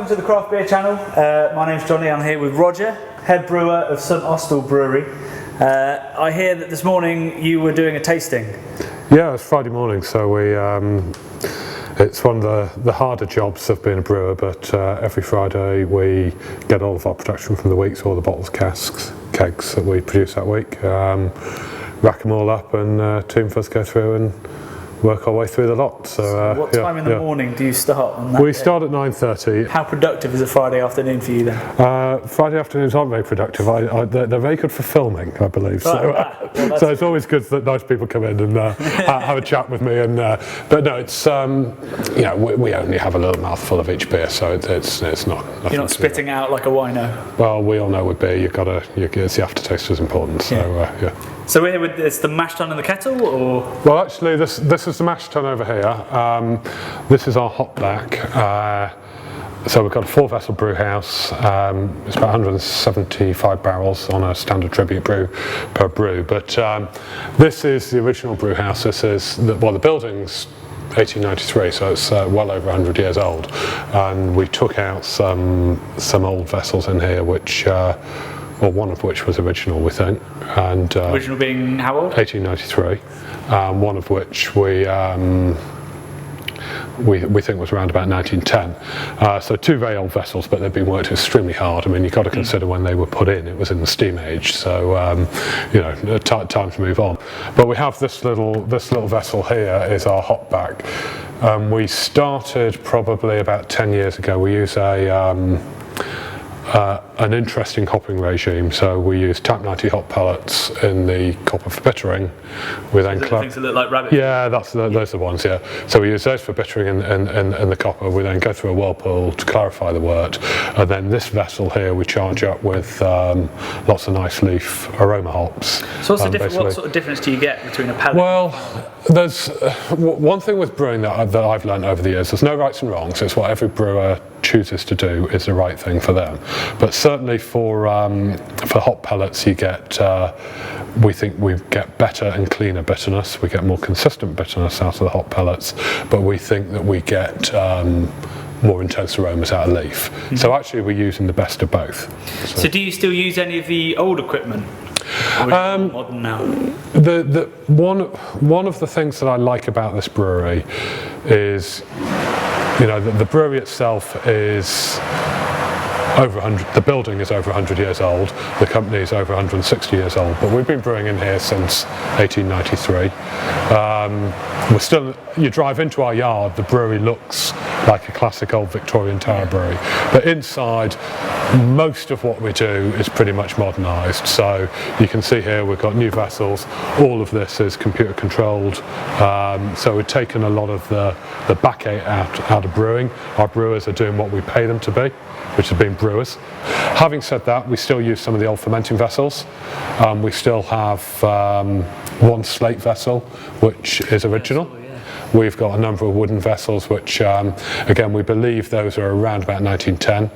welcome to the Craft Beer Channel. My name's Jonny, I'm here with Roger, head brewer of St Austell Brewery. I hear that this morning you were doing a tasting. Yeah, it's Friday morning, so it's one of the harder jobs of being a brewer, but every Friday we get all of our production from the week, so all the bottles, casks, kegs that we produce that week, rack them all up, and two of us go through and work our way through the lot. So what time in the morning do you start on that We day? start at 9:30. How productive is a Friday afternoon for you then? Friday afternoons aren't very productive. They're very good for filming, I believe. So it's always good that nice people come in and have a chat with me. But no, it's we only have a little mouthful of each beer, so it's not. You're not spitting out like a wino. Well, we all know with beer it's the aftertaste is important. So yeah. So we're here with it's the mash tun in the kettle, or? Well, actually, this is the mash tun over here. This is our hop back. So we've got a 4-vessel brew house. It's about 175 barrels on a standard tribute brew per brew. But this is the original brew house. This is the building's 1893, so it's well over 100 years old. And we took out some old vessels in here, which. Well, one of which was original, we think. And original being how old? 1893. One of which we think was around about 1910. So two very old vessels, but they've been worked extremely hard. I mean, you've got to consider when they were put in, it was in the steam age. So time to move on. But we have this little vessel here is our hop back. We started probably about 10 years ago. We use an interesting hopping regime. So we use tap 90 hop pellets in the copper for bittering. We then things that look like rabbit. Yeah, those are the ones. Yeah. So we use those for bittering in the copper. We then go through a whirlpool to clarify the wort, and then this vessel here we charge up with lots of nice leaf aroma hops. So what sort of difference do you get between a pellet? Well, there's one thing with brewing that I've learned over the years. There's no rights and wrongs. It's what every brewer chooses to do is the right thing for them. But certainly for hop pellets, you get we think we get better and cleaner bitterness. We get more consistent bitterness out of the hop pellets, but we think that we get more intense aromas out of leaf. Mm-hmm. So actually, we're using the best of both. So do you still use any of the old equipment? Modern now. The one of the things that I like about this brewery is, the brewery itself is over 100. The building is over 100 years old. The company is over 160 years old. But we've been brewing in here since 1893. We're still. You drive into our yard, the brewery looks like a classic old Victorian tower brewery. But inside, most of what we do is pretty much modernised. So you can see here we've got new vessels. All of this is computer controlled. So we've taken a lot of the backache out of brewing. Our brewers are doing what we pay them to be, which has been brewers. Having said that, we still use some of the old fermenting vessels. We still have one slate vessel, which is original. We've got a number of wooden vessels, which, again, we believe those are around about 1910.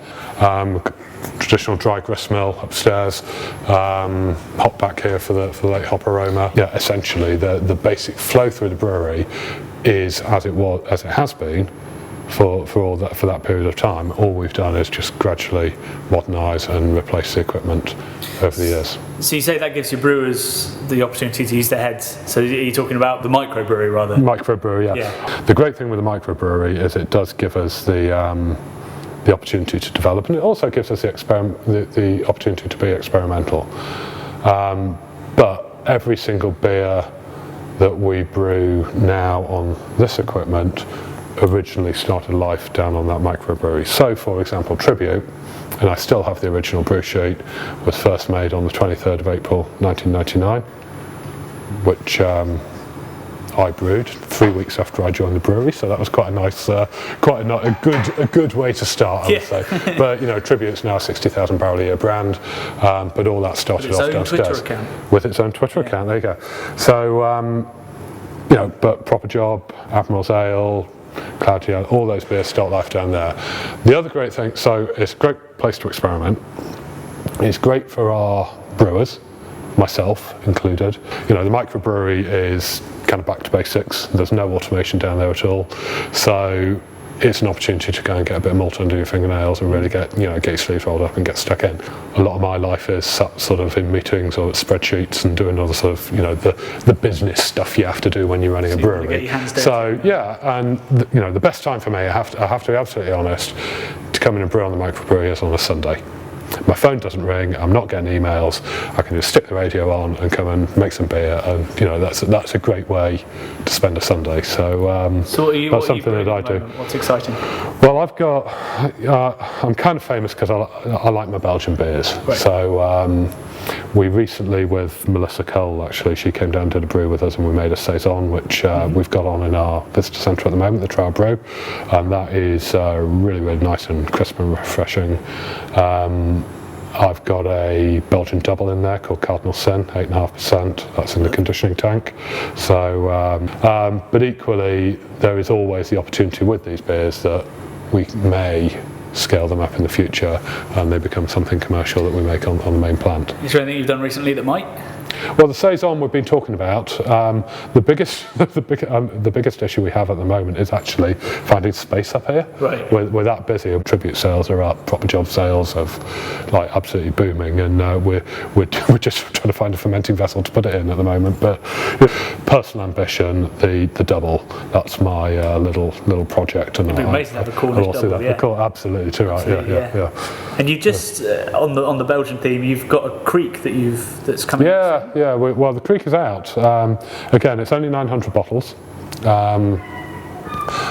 Traditional dry grist mill upstairs, hop back here for the late hop aroma. Yeah, essentially, the basic flow through the brewery is as it has been for that period of time. All we've done is just gradually modernise and replace the equipment over the years. So you say that gives your brewers the opportunity to use their heads. So you're talking about the microbrewery rather? Microbrewery, yeah. The great thing with the microbrewery is it does give us the opportunity to develop, and it also gives us the opportunity to be experimental. But every single beer that we brew now on this equipment originally started life down on that microbrewery. So, for example, Tribute, and I still have the original brew sheet, was first made on the 23rd of April 1999, which I brewed 3 weeks after I joined the brewery, so that was quite a nice, a good way to start, I would say. But Tribute's now a 60,000 barrel a year brand, but all that started off downstairs with its own Twitter account. There you go. So but Proper Job, Admirals Ale, Cloudy Ale, all those beers start life down there. The other great thing, so it's a great place to experiment. It's great for our brewers, myself included. The microbrewery is kind of back to basics. There's no automation down there at all. So it's an opportunity to go and get a bit of malt under your fingernails and really get your sleeves rolled up and get stuck in. A lot of my life is sort of in meetings or spreadsheets and doing all the sort of the business stuff you have to do when you're running a brewery. Get your hands dirty, so yeah, and the best time for me, I have to be absolutely honest, to come in and brew on the microbrewery is on a Sunday. My phone doesn't ring, I'm not getting emails, I can just stick the radio on and come and make some beer, and that's a great way to spend a Sunday. So, that's something that I do. What's exciting? Well, I'm kind of famous because I like my Belgian beers. Right. So we recently, with Melissa Cole, actually, she came down to the brew with us and we made a saison, which we've got on in our visitor centre at the moment, the Trial Brew, and that is really, really nice and crisp and refreshing. I've got a Belgian double in there called Cardinal Sin, 8.5%. That's in the conditioning tank. So, but equally, there is always the opportunity with these beers that we may scale them up in the future and they become something commercial that we make on the main plant. Is there anything you've done recently that might? Well, the saison we've been talking about, the biggest issue we have at the moment is actually finding space up here. Right. We're that busy. Tribute sales are up, proper job sales have absolutely booming, and we're just trying to find a fermenting vessel to put it in at the moment. But personal ambition, the double, that's my little project. And it'd be amazing to have a Cornish double. Yeah. Absolutely, too right. Yeah. And you just on the Belgian theme, you've got a creek that's coming. Yeah. Well, the creek is out. Again, it's only 900 bottles.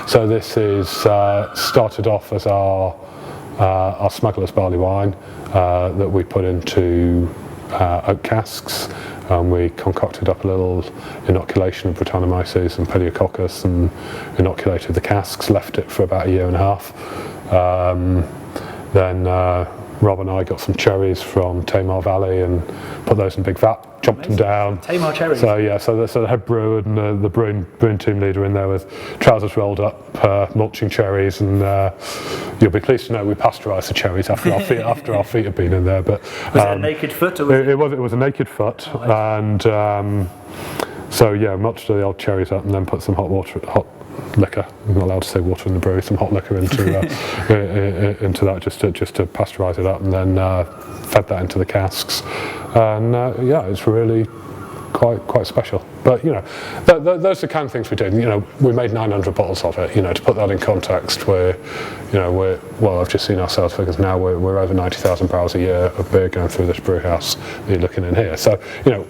So this is started off as our smuggler's barley wine that we put into oak casks. We concocted up a little inoculation of Brettanomyces and Pediococcus and inoculated the casks, left it for about a year and a half. Then Rob and I got some cherries from Tamar Valley and put those in a big vat, chopped them down. Tamar cherries. So the head brewer and the brewing team leader in there with trousers rolled up, mulching cherries, and you'll be pleased to know we pasteurised the cherries after our feet had been in there. But was it a naked foot? Or was it was a naked foot, and mulched the old cherries up and then put some hot liquor. I'm not allowed to say water in the brewery. Some hot liquor into into that just to pasteurise it up, and then fed that into the casks. And it's really quite special. But those are the kind of things we did. We made 900 bottles of it. To put that in context, I've just seen our sales figures now. We're over 90,000 barrels a year of beer going through this brew house that you're looking in here. So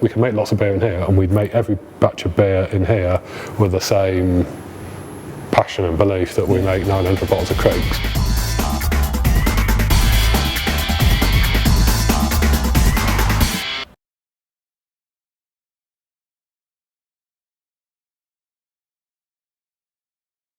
we can make lots of beer in here, and we'd make every batch of beer in here with the same passion and belief that we make 900 bottles of Craigs.